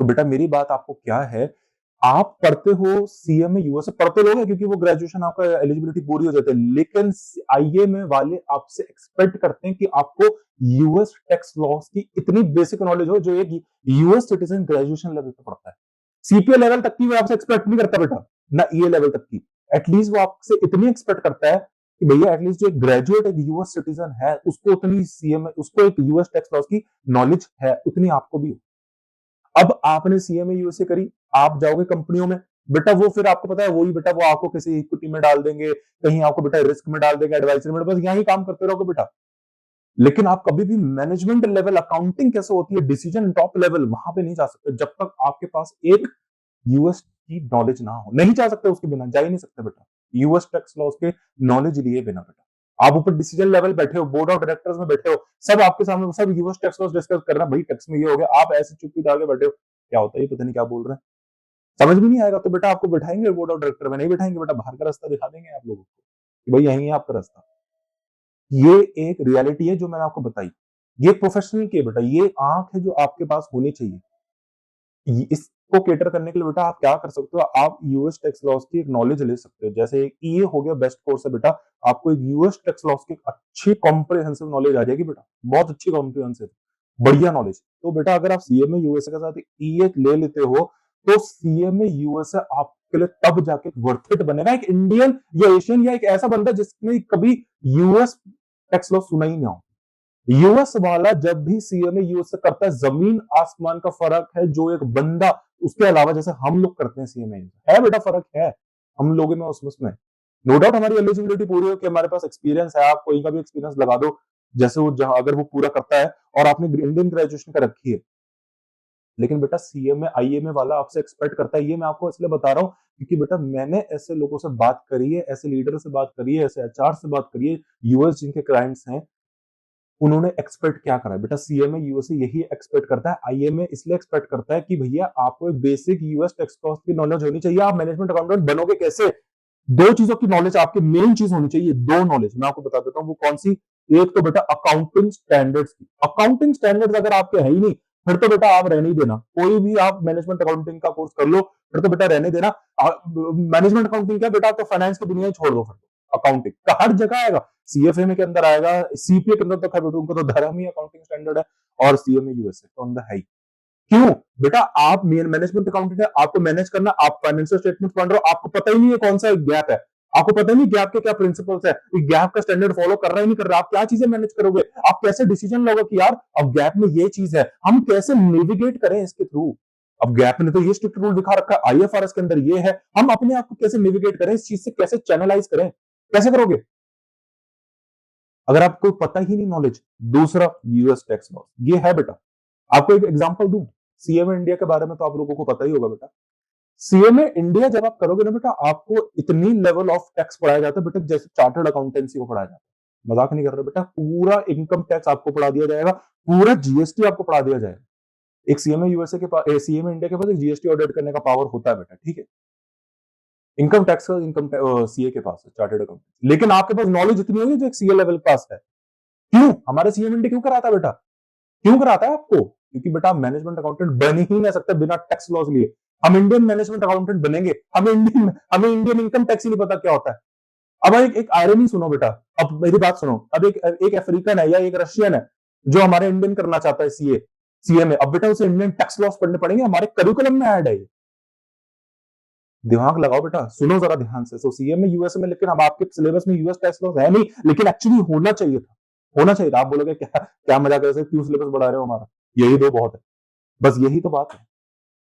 Speaker 1: तो बेटा मेरी बात आपको क्या है, आप पढ़ते हो सीएमए यूएसए, पढ़ते लोग हैं क्योंकि वो ग्रेजुएशन आपका एलिजिबिलिटी पूरी हो जाती है, लेकिन आईएमए वाले आपसे एक्सपेक्ट करते हैं कि आपको यूएस टैक्स लॉस की इतनी बेसिक नॉलेज हो जो एक यूएस सिटीजन ग्रेजुएशन लेवल पे पढ़ता है। सीपीए लेवल तक की वो आपसे एक्सपेक्ट नहीं करता बेटा, ना ईए लेवल तक की, एटलीस्ट वो आपसे इतनी एक्सपेक्ट करता है कि भैया एटलीस्ट जो एक ग्रेजुएट एक यूएस सिटीजन है, उसको उतनी सीएमए, उसको एक यूएस टैक्स लॉस की नॉलेज है, उतनी आपको भी हो। अब आपने सीएमए यूएसए करी, आप जाओगे कंपनियों में, बेटा वो फिर आपको पता है वही बेटा, वो आपको किसी इक्विटी में डाल देंगे, कहीं आपको बेटा रिस्क में डाल देंगे, एडवाइजरी में, बस यही काम करते रहोगे बेटा। लेकिन आप कभी भी मैनेजमेंट लेवल अकाउंटिंग कैसे होती है, डिसीजन टॉप लेवल, वहां पे नहीं जा सकते जब तक आपके पास एक यूएस की नॉलेज ना हो। नहीं जा सकते उसके बिना, जा ही नहीं सकते बेटा, यूएस टैक्स लॉस के नॉलेज लिए बिना बेटा। आप ऊपर डिसीजन लेवल बैठे हो, बोर्ड ऑफ डायरेक्टर्स में बैठे हो, सब आपके सामने, सब यूएस टैक्स लॉस डिस्कस कर रहे हैं, भाई टैक्स में ये हो गया, आप ऐसे चुप्पी आगे बैठे हो, क्या होता है ये पता नहीं क्या बोल रहे हैं, समझ में नहीं आएगा, तो बेटा आपको बैठाएंगे बोर्ड ऑफ डायरेक्टर में, नहीं बैठाएंगे बेटा, बाहर का रास्ता दिखा देंगे आप लोगों को कि भाई यही है आपका रास्ता। ये एक रियलिटी है जो मैंने आपको बताई, ये प्रोफेशनल की है बेटा, ये आंख है जो आपके पास होनी चाहिए। इसको केटर करने के लिए बेटा आप क्या कर सकते हो, आप यूएस टैक्स लॉस की एक नॉलेज ले सकते हो, जैसे एक ये हो गया बेस्ट कोर्स है बेटा, आपको एक यूएस टैक्स लॉस की अच्छी कॉम्प्रिहेंसिव नॉलेज आ जाएगी बेटा, बहुत अच्छी कॉम्प्रिहेंसिव, बढ़िया नॉलेज। तो बेटा अगर आप सीएमए यूएसए के साथ ये ले लेते हो, तो सीएमए यूएसए आपके लिए तब जाके वर्थ इट बनेगा, एक इंडियन या एशियन या एक ऐसा बंदा जिसने कभी यूएस टैक्स लॉस सुना ही ना हो। यूएस वाला जब भी सीएमए यूएस से करता है, जमीन आसमान का फर्क है, जो एक बंदा उसके अलावा जैसे हम लोग करते हैं सीएमए है बेटा, फर्क है हम लोगों में उसमें। नो डाउट हमारी एलिजिबिलिटी पूरी हो कि हमारे पास एक्सपीरियंस है, आप कोई का भी एक्सपीरियंस लगा दो, जैसे वो जहां अगर वो पूरा करता है और आपने इंडियन ग्रेजुएशन कर रखी है, लेकिन बेटा सीएमए आईएमए वाला आपसे एक्सपेक्ट करता है, ये मैं आपको इसलिए बता रहा हूँ क्योंकि बेटा मैंने ऐसे लोगों से बात करी है, ऐसे लीडर से बात करी है, ऐसे एचआर से बात करी है, यूएस जिनके क्लाइंट्स हैं, उन्होंने एक्सपेक्ट क्या करा है बेटा, सीएमए यूएसए यही एक्सपेक्ट करता है, आईएमए इसलिए एक्सपेक्ट करता है कि भैया आपको एक बेसिक यूएस टैक्स कॉस्ट की नॉलेज होनी चाहिए, आप मैनेजमेंट अकाउंटेंट बनोगे कैसे, दो चीजों की नॉलेज आपकी मेन चीज होनी चाहिए, दो नॉलेज मैं आपको बता देता हूँ वो कौन सी। एक तो बेटा अकाउंटिंग स्टैंडर्ड्स की, अकाउंटिंग स्टैंडर्ड्स अगर आपके है ही नहीं, फिर तो बेटा आप रहने ही देना, कोई भी आप मैनेजमेंट अकाउंटिंग का कोर्स कर लो, फिर तो बेटा रहने देना। मैनेजमेंट अकाउंटिंग क्या बेटा, आप तो फाइनेंस की दुनिया ही छोड़ दो, फिर अकाउंटिंग का हर जगह आएगा, सीएफए में के अंदर आएगा, सीपीए के अंदर तो खैर उनको तो धर्म ही अकाउंटिंग स्टैंडर्ड है, और सीएमए यूएसए तो अंदर है ही। क्यों बेटा, आप मैनेजमेंट अकाउंटेंट है, आपको मैनेज करना, आप फाइनेंशियल स्टेटमेंट बन रहे हो, आपको पता ही नहीं है कौन सा गैप है, आपको पता नहीं गैप के क्या प्रिंसिपल्स है, गैप का स्टैंडर्ड फॉलो कर रहा है नहीं कर रहा, आप क्या चीजें मैनेज करोगे, आप कैसे डिसीजन लोगे कि यार अब गैप में ये चीज है, हम कैसे नेविगेट करें इसके थ्रू। अब गैप ने तो ये स्ट्रिक्ट रूल दिखा रखा है, आईएफआरएस के अंदर ये है, हम अपने आप को कैसे नेविगेट करें, इस चीज से कैसे चैनलाइज करें, कैसे करोगे अगर आपको पता ही नहीं नॉलेज। दूसरा यूएस टैक्स लॉस, ये है बेटा, आपको एक एग्जांपल दूं, सीएमए इंडिया के बारे में तो आप लोगों को पता ही होगा बेटा, सीएमए इंडिया जब आप करोगे ना बेटा, आपको इतनी लेवल ऑफ टैक्स पढ़ाया जाता है बेटा, जैसे चार्टर्ड अकाउंटेंसी को पढ़ाया जाता है, मजाक नहीं कर रहे बेटा, पूरा इनकम टैक्स आपको पढ़ा दिया जाएगा, पूरा जीएसटी आपको पढ़ा दिया जाएगा। एक सीएमए यूएसए के पास, सीएमए इंडिया के पास एक जीएसटी ऑडिट करने का पावर होता है बेटा, ठीक है, इनकम टैक्स का इनकम सीए के पास है, चार्टर्ड अकाउंट, लेकिन आपके पास नॉलेज इतनी होगी जो एक सीए लेवल पास है। क्यों हमारे सीएम इंडिया क्यों कराता है बेटा, क्यों कराता है आपको, क्योंकि बेटा मैनेजमेंट अकाउंटेंट बन ही नहीं सकते बिना टैक्स लॉस लिए, हम इंडियन मैनेजमेंट अकाउंटेंट बनेंगे, हमें इंडियन इनकम टैक्स ही नहीं पता क्या होता है। अब एक आयरनी सुनो बेटा, अब मेरी बात सुनो, अब एक अफ्रीकन है या एक रशियन है जो हमारे इंडियन करना चाहता है सीए, सीएमए, अब बेटा उसे इंडियन टैक्स लॉस पढ़ने पड़ेंगे, हमारे करिकुलम में ऐड है ये। दिमाग लगाओ बेटा, सुनो जरा ध्यान से। सो सीएमए यूएसए में, लेकिन अब आपके सिलेबस में यूएस टैक्स लॉस है नहीं, लेकिन एक्चुअली होना चाहिए था, होना चाहिए था। आप बोलोगे क्या क्या मजाक कर, क्यों सिलेबस बढ़ा रहे हो हमारा, यही दो बहुत है, बस यही तो बात है।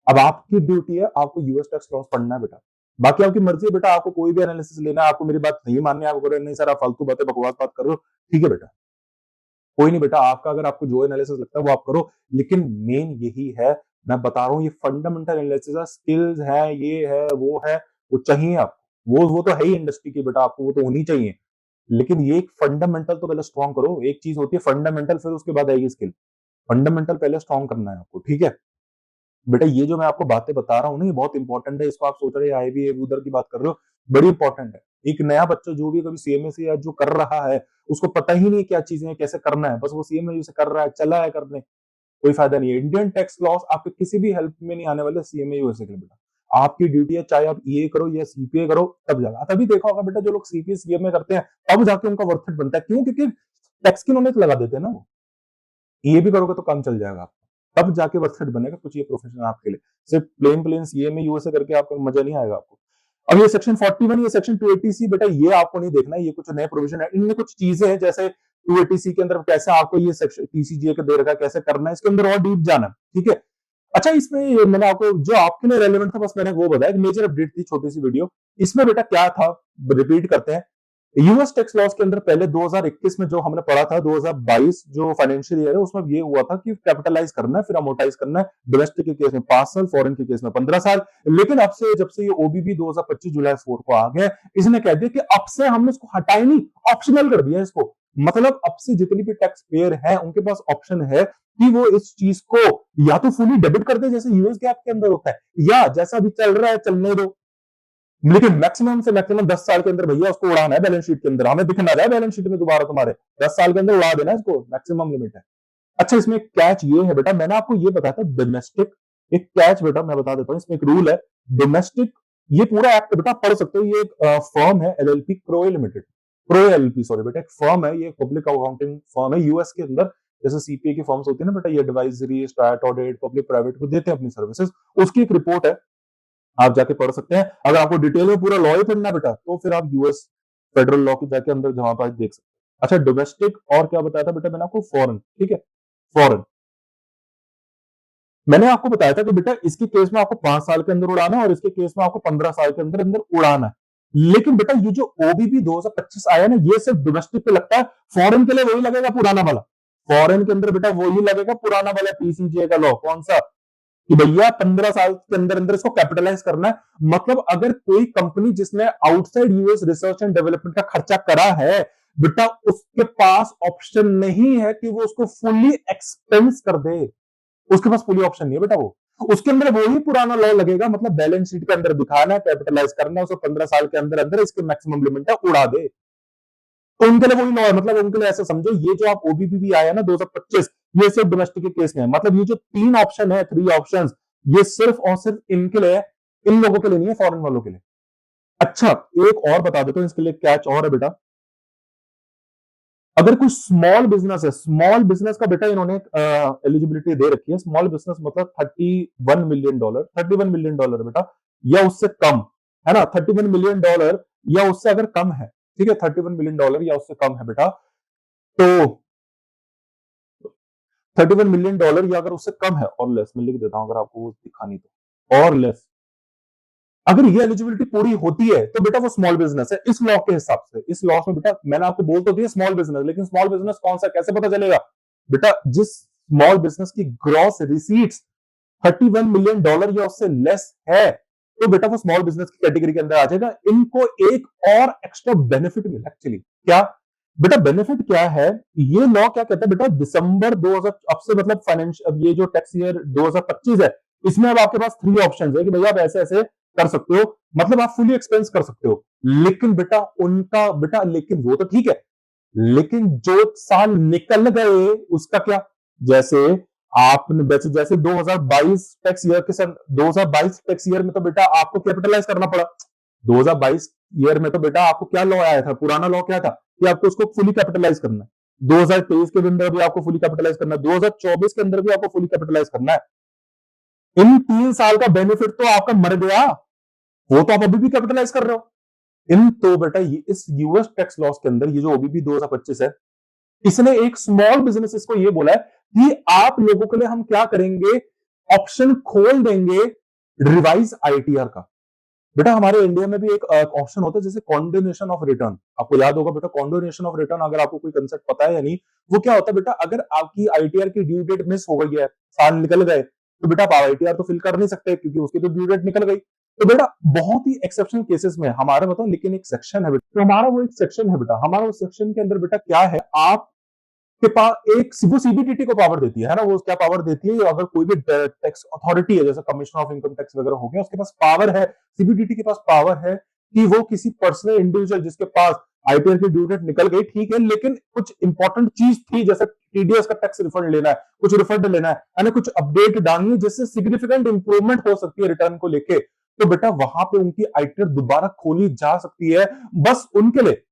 Speaker 1: अब आपकी ड्यूटी है, आपको यूएस टैक्स लॉस पढ़ना है बेटा, बाकी आपकी मर्जी है बेटा, आपको कोई भी एनालिसिस लेना है, आपको मेरी बात नहीं माननी है, आपको नहीं सर आप फालतू बातें बकवास बात कर रहे हो, ठीक है बेटा, कोई नहीं बेटा, आपका अगर आपको जो एनालिसिस लगता है वो आप करो, लेकिन मेन यही है, मैं बता रहा हूँ, ये फंडामेंटल एनालिसिस है, स्किल्स है, ये है वो है, वो चाहिए आपको, वो तो है ही इंडस्ट्री की बेटा, आपको वो तो होनी चाहिए, लेकिन ये एक फंडामेंटल तो पहले स्ट्रॉन्ग करो। एक चीज होती है फंडामेंटल, फिर उसके बाद आएगी स्किल। फंडामेंटल पहले स्ट्रॉन्ग करना है आपको, ठीक है बेटा। ये जो मैं आपको बातें बता रहा हूँ ना, ये बहुत इंपॉर्टेंट है, इसको आप सोच रहे हैं आई भी उधर की बात कर रहे हो, बड़ी इंपॉर्टेंट है। एक नया बच्चा जो भी कभी सीएमए से या जो कर रहा है, उसको पता ही नहीं क्या चीजें कैसे करना है, बस वो सीएमए से कर रहा है, चला है करने, कोई फायदा नहीं है। इंडियन टैक्स लॉस आपके किसी भी हेल्प में नहीं आने वाले सीएमए यूएसए के लिए बेटा। आपकी ड्यूटी है, चाहे आप ईए करो या सीपीए करो, तब जाएगा। तभी देखा होगा बेटा, जो लोग सीपीए सीएमए करते हैं तब जाके उनका वर्थ इट बनता है, क्यों? क्योंकि टैक्स की नॉलेज लगा देते हैं ना वो। ये भी करोगे तो काम चल जाएगा आपका, तब जाके वर्थ इट बनेगा कुछ ये प्रोफेशन आपके लिए। सिर्फ प्लेन सीएमए यूएसए करके आपको मजा नहीं आएगा आपको। अब ये सेक्शन 41, ये सेक्शन 280C बेटा, ये आपको नहीं देखना है, ये कुछ नए प्रोविजन है, इनमें कुछ चीजें हैं, जैसे 280C के अंदर कैसे आपको ये सेक्शन टीसीजीए के दे रखा है, कैसे करना है, इसके अंदर और डीप जाना, ठीक है। अच्छा, इसमें मैंने आपको जो आपके लिए रेलेवेंट था बस मैंने वो बताया, मेजर अपडेट थी, छोटी सी वीडियो। इसमें बेटा क्या था, रिपीट करते हैं। यूएस टैक्स लॉस के अंदर पहले 2021 में जो हमने पढ़ा था, 2022 जो फाइनेंशियल ईयर है उसमें ये हुआ था कि कैपिटलाइज करना है फिर अमोर्टाइज करना है। डोमेस्टिक के केस में 5 साल, फॉरेन के केस में 15 साल। लेकिन अब से जब से ये ओबीबी 2025 जुलाई 4 को आ गया, इसने कह दिया कि अब से हमने इसको हटाई नहीं, ऑप्शनल कर दिया इसको। मतलब अब से जितनी भी टैक्स पेयर है उनके पास ऑप्शन है कि वो इस चीज को या तो फुली डेबिट कर दे, जैसे यूएस गैप के अंदर होता है, या जैसा अभी चल रहा है चलने दो, लेकिन मैक्सिमम से मैक्सिमम 10 साल के अंदर भैया उसको उड़ाना है बैलेंस शीट के अंदर, हमें दिखना जाए बैलेंस शीट में दोबारा, तुम्हारे 10 साल के अंदर उड़ा देना इसको, मैक्सिमम लिमिट है। अच्छा, इसमें कैच ये है बेटा, मैंने आपको ये बताया था डोमेस्टिक, एक कैच बेटा मैं बता देता हूँ, इसमें एक रूल है डोमेस्टिक। ये पूरा एक्ट बेटा पढ़ सकते हो, ये एक फर्म है एलएलपी क्रोए लिमिटेड, क्रोए एलएलपी सॉरी बेटा, एक फर्म है, ये पब्लिक अकाउंटिंग फर्म है यूएस के अंदर। जैसे सीपीए की फर्म्स होती है ना बेटा, ये advisory, start audit, public private को देते हैं अपनी सर्विसेज, उसकी एक रिपोर्ट है, आप जाके पढ़ सकते हैं। अगर आपको डिटेल में पूरा लॉ ही पढ़ना बेटा, तो फिर आप यूएस फेडरल लॉ की जाके अंदर जहां पर देख सकते हैं। अच्छा, डोमेस्टिक और क्या बताया था बेटा मैंने आपको, फॉरेन, ठीक है, फॉरेन। मैंने आपको बताया था कि बेटा इसके केस में आपको 5 साल के अंदर उड़ाना है और इसके केस में आपको 15 साल के अंदर अंदर उड़ाना है। लेकिन बेटा ये जो ओबीबी 2025 आया ना, ये सिर्फ डोमेस्टिक पे लगता है, फॉरेन के लिए वही लगेगा पुराना वाला। फॉरेन के अंदर बेटा वही लगेगा पुराना वाला पीसीजे का लॉ, कौन सा, कि भैया 15 साल के अंदर अंदर इसको कैपिटलाइज करना है। मतलब अगर कोई कंपनी जिसने outside US research and development का खर्चा करा है बेटा, उसके पास ऑप्शन नहीं है कि वो उसको फुल्ली एक्सपेंस कर दे, उसके पास फुली ऑप्शन नहीं है बेटा। वो उसके अंदर वही पुराना लॉ लगेगा, मतलब बैलेंस शीट के अंदर दिखाना है, कैपिटलाइज करना है, उसको 15 साल के अंदर अंदर इसके मैक्सिमम लिमिट है, उड़ा दे। तो उनके लिए वही लॉ है, मतलब उनके लिए ऐसा समझो, ये जो आप ओबीबी भी आया ना 2025, ये सिर्फ डोमेस्टिक के केस में है। मतलब ये जो 3 ऑप्शन है, 3 ऑप्शन, ये सिर्फ और सिर्फ इनके लिए, इन लोगों के लिए नहीं है, फॉरेन वालों के लिए। अच्छा, एक और बता देता हूं, इसके लिए कैच और है बेटा। अगर कोई स्मॉल बिजनेस है, स्मॉल बिजनेस का बेटा इन्होंने एलिजिबिलिटी दे रखी है। स्मॉल बिजनेस मतलब $31 मिलियन, $31 मिलियन बेटा, या उससे कम, है ना, $31 मिलियन या उससे अगर कम है, ठीक है, $31 मिलियन या उससे कम है बेटा, तो $31 मिलियन या अगर उससे कम है और लेस, मैं लिख देता हूं अगर आपको वो दिखानी तो, और लेस, अगर ये एलिजिबिलिटी पूरी होती है तो बेटा वो स्मॉल बिजनेस है इस लॉ के हिसाब से। इस लॉ में बेटा मैंने आपको बोल तो दिया स्मॉल बिजनेस, लेकिन स्मॉल बिजनेस कौन सा, कैसे पता चलेगा बेटा? जिस स्मॉल बिजनेस की ग्रॉस रिसीट्स $31 मिलियन या उससे लेस है, तो बेटा वो स्मॉल बिजनेस की कैटेगरी के अंदर आ जाएगा। इनको एक और एक्स्ट्रा बेनिफिट मिला एक्चुअली, क्या बेटा बेनिफिट क्या है? ये लॉ क्या कहता है बेटा, दिसंबर 2000 अब से मतलब फाइनेंशियल, अब ये जो टैक्स ईयर 2025 है, इसमें अब आपके पास 3 ऑप्शन है कि भैया आप ऐसे ऐसे कर सकते हो, मतलब आप फुली एक्सपेंस कर सकते हो। लेकिन बेटा उनका बेटा, लेकिन वो तो ठीक है, लेकिन जो साल निकल गए उसका क्या? जैसे आपने जैसे जैसे 2022 टैक्स ईयर के साथ, 2022 टैक्स ईयर में तो बेटा आपको कैपिटलाइज करना पड़ा। 2022 ईयर में तो बेटा आपको क्या लॉ आया था, पुराना लॉ क्या था कि आपको उसको फुली कैपिटलाइज करना है। 2023 के अंदर भी आपको फुली कैपिटलाइज करना है, 2024 के अंदर भी आपको फुली कैपिटलाइज करना है। इन 3 साल का बेनिफिट तो आपका मर गया, वो तो आप अभी भी कैपिटलाइज कर रहे हो। इन तो बेटा इस यूएस टैक्स लॉस के अंदर ये जो ओबीबी 2025 है, इसने एक स्मॉल बिजनेसेस को ये बोला है कि आप लोगों के लिए हम क्या करेंगे, ऑप्शन खोल देंगे रिवाइज आईटीआर का। बेटा हमारे इंडिया में भी एक ऑप्शन होता है जैसे कॉन्डोनेशन ऑफ रिटर्न, आपको याद होगा बेटा कॉन्डोनेशन ऑफ रिटर्न, अगर आपको कोई कंसेप्ट पता है या नहीं, वो क्या होता है बेटा, अगर आपकी आईटीआर की ड्यू डेट मिस हो गई है, साल निकल गए, तो बेटा आप आईटीआर तो फिल कर नहीं सकते क्योंकि उसकी तो ड्यू डेट निकल गई। तो बेटा बहुत ही एक्सेप्शनल केसेस में हमारा बताओ, लेकिन एक सेक्शन है बेटा, तो हमारा वो एक सेक्शन है बेटा, हमारा उस सेक्शन के अंदर बेटा क्या है, आप के पास एक वो सीबीडीटी को पावर देती है ना, वो क्या पावर देती है, अगर कोई भी टैक्स अथॉरिटी है जैसे कमिश्नर ऑफ इनकम टैक्स वगैरह हो गया, उसके पास पावर है, सीबीडीटी के पास पावर है कि वो किसी पर्सनल इंडिविजुअल जिसके पास आईटीआर की ड्यू डेट निकल गई, ठीक है, लेकिन कुछ इंपॉर्टेंट चीज थी जैसे टीडीएस का टैक्स रिफंड लेना है, कुछ रिफंड लेना है, यानी कुछ अपडेट डालनी है जिससे सिग्निफिकेंट इंप्रूवमेंट हो सकती है रिटर्न को लेके, तो बेटा वहां पे उनकी आईटीआर दोबारा खोली जा सकती है, बस उनके लिए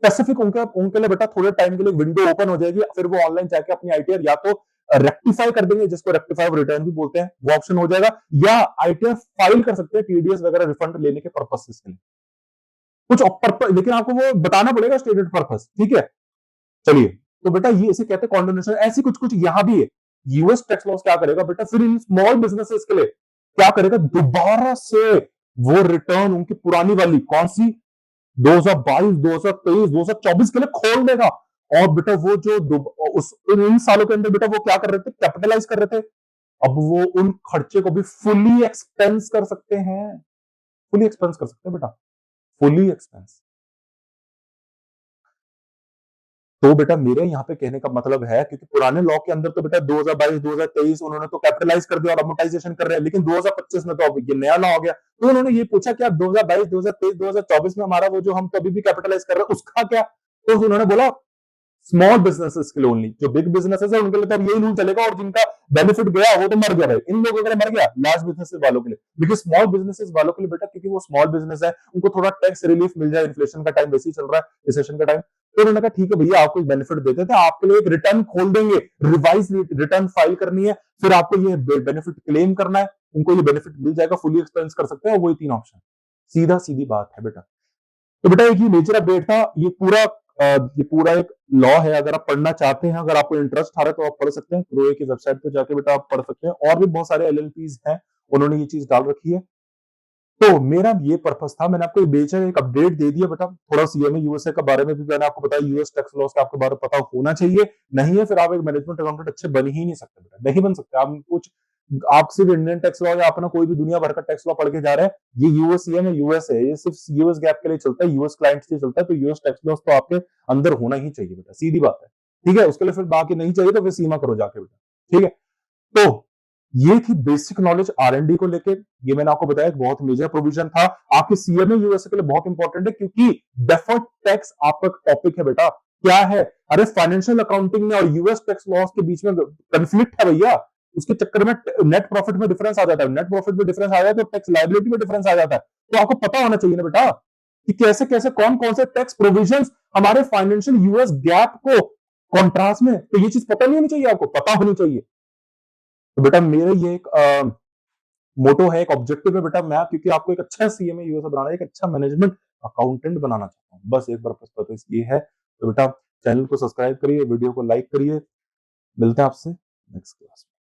Speaker 1: स्पेसिफिक उनके लिए बेटा थोड़े टाइम के लिए विंडो ओपन हो जाएगी, फिर वो ऑनलाइन जाके अपनी आईटीआर या तो रेक्टिफाई कर देंगे, जिसको रेक्टिफाई रिटर्न भी बोलते हैं, वो ऑप्शन हो जाएगा, या आईटीआर फाइल कर सकते हैं टीडीएस वगैरह रिफंड लेने के पर्पस के लिए, कुछ पर्पस, लेकिन आपको वो बताना पड़ेगा स्टेटेड पर्पस, ठीक है। चलिए, तो बेटा ये इसे कहते हैं कॉन्डोनेशन, ऐसी कुछ कुछ यहां भी है। यूएस टैक्स लॉस क्या करेगा बेटा, फिर इन स्मॉल बिजनेसेस के लिए क्या करेगा, दोबारा से वो रिटर्न उनकी पुरानी वाली कौन सी 2022, 2023, 2024 के लिए खोल देगा, और बेटा वो जो उस इन सालों के अंदर बेटा वो क्या कर रहे थे, कैपिटलाइज कर रहे थे, अब वो उन खर्चे को भी फुली एक्सपेंस कर सकते हैं, फुली एक्सपेंस कर सकते हैं बेटा, फुली एक्सपेंस। तो बेटा मेरे यहाँ पे कहने का मतलब है, क्योंकि पुराने लॉ के अंदर तो बेटा 2022, 2023 उन्होंने तो कैपिटलाइज कर दिया और अमोर्टाइजेशन कर रहे हैं, लेकिन 2025 में तो अब ये नया लॉ हो गया, तो उन्होंने ये पूछा कि आप 2022, 2023, 2024 में हमारा वो जो हम तो अभी भी कैपिटलाइज कर रहे हैं उसका क्या, तो उन्होंने बोला स्मॉल बिजनेसेस के लिए ओनली, जो बिग बिजनेसेस है उनके लिए तो अब यही रूल चलेगा, और जिनका बेनिफिट गया वो तो मर गया भाई, इन लोगों के लिए मर गया, लार्ज बिजनेसेस वालों के लिए, लेकिन स्मॉल बिजनेसेस वालों के लिए बेटा, क्योंकि वो स्मॉल बिजनेस है, उनको थोड़ा टैक्स रिलीफ मिल जाए, इन्फ्लेशन का टाइम वैसे ही चल रहा है, रिसेशन का टाइम, तो उन्होंने कहा ठीक है भैया आपको बेनिफिट देते थे, आपके लिए एक रिटर्न खोल देंगे, रिवाइज रिटर्न फाइल करनी है, फिर आपको ये बेनिफिट क्लेम करना है, उनको ये बेनिफिट मिल जाएगा, फुली एक्सपेंस कर सकते हैं, वही 3 ऑप्शन, सीधा सीधी बात है बेटा। तो बेटा एक ये मेजर अपडेट था, ये पूरा एक लॉ है, अगर आप पढ़ना चाहते हैं, अगर आपको इंटरेस्ट आ रहा है तो आप पढ़ सकते हैं, क्रोए की वेबसाइट पे जाके बेटा आप पढ़ सकते हैं, और भी बहुत सारे एलएलपीज हैं, उन्होंने ये चीज डाल रखी है। तो मेरा ये पर्पस था, मैंने आपको बेचर एक अपडेट दे दिया बेटा, थोड़ा सीएमए यूएसए का बारे में भी मैंने आपको बताया, यूएस टैक्स लॉस का आपके बारे में पता होना चाहिए, नहीं है फिर आप एक मैनेजमेंट अकाउंटेंट अच्छे बन ही नहीं सकते बेटा, नहीं बन सकते आप कुछ, आप सिर्फ इंडियन टैक्स लॉ या अपना कोई भी दुनिया भर का टैक्स लॉ पढ़ के जा रहे हैं, ये यूएससीएम है, यूएस है, ये सिर्फ यूएस गैप के लिए चलता है, यूएस क्लाइंट्स के लिए चलता है, तो यूएस टैक्स लॉस तो आपके अंदर होना ही चाहिए बेटा, सीधी बात है, ठीक है, उसके लिए फिर बाकी नहीं चाहिए तो फिर सीमा करो जाके बेटा, ठीक है। तो ये थी बेसिक नॉलेज आरएनडी को लेके, ये मैंने आपको बताया एक बहुत मेजर प्रोविजन था, आपके सीएमए यूएसए के लिए बहुत इंपॉर्टेंट है, क्योंकि डेफर्ड टैक्स आपका टॉपिक है बेटा, क्या है, अरे फाइनेंशियल अकाउंटिंग में और यूएस टैक्स लॉस के बीच में कंफ्लिक्ट है भैया, उसके चक्कर में नेट प्रॉफिट में डिफरेंस आ जाता है, नेट प्रॉफिट में डिफरेंस आ जाता है तो टैक्स लायबिलिटी में डिफरेंस आ जाता है, तो आपको पता होना चाहिए ना बेटा कि कैसे कैसे कौन कौन से टैक्स प्रोविजंस हमारे फाइनेंशियल यूएस गैप को कॉन्ट्रास्ट में, तो ये चीज पता नहीं होनी चाहिए, आपको पता होनी चाहिए। तो बेटा मेरे ये एक मोटो है, एक ऑब्जेक्टिव है बेटा, मैं क्योंकि आपको एक अच्छा सीएमए यूएसए बनाना है, एक अच्छा मैनेजमेंट अकाउंटेंट बनाना चाहता हूँ, बस एक पर्पस ये है। तो बेटा चैनल को सब्सक्राइब करिए, वीडियो को लाइक करिए, मिलते हैं आपसे नेक्स्ट क्लास में।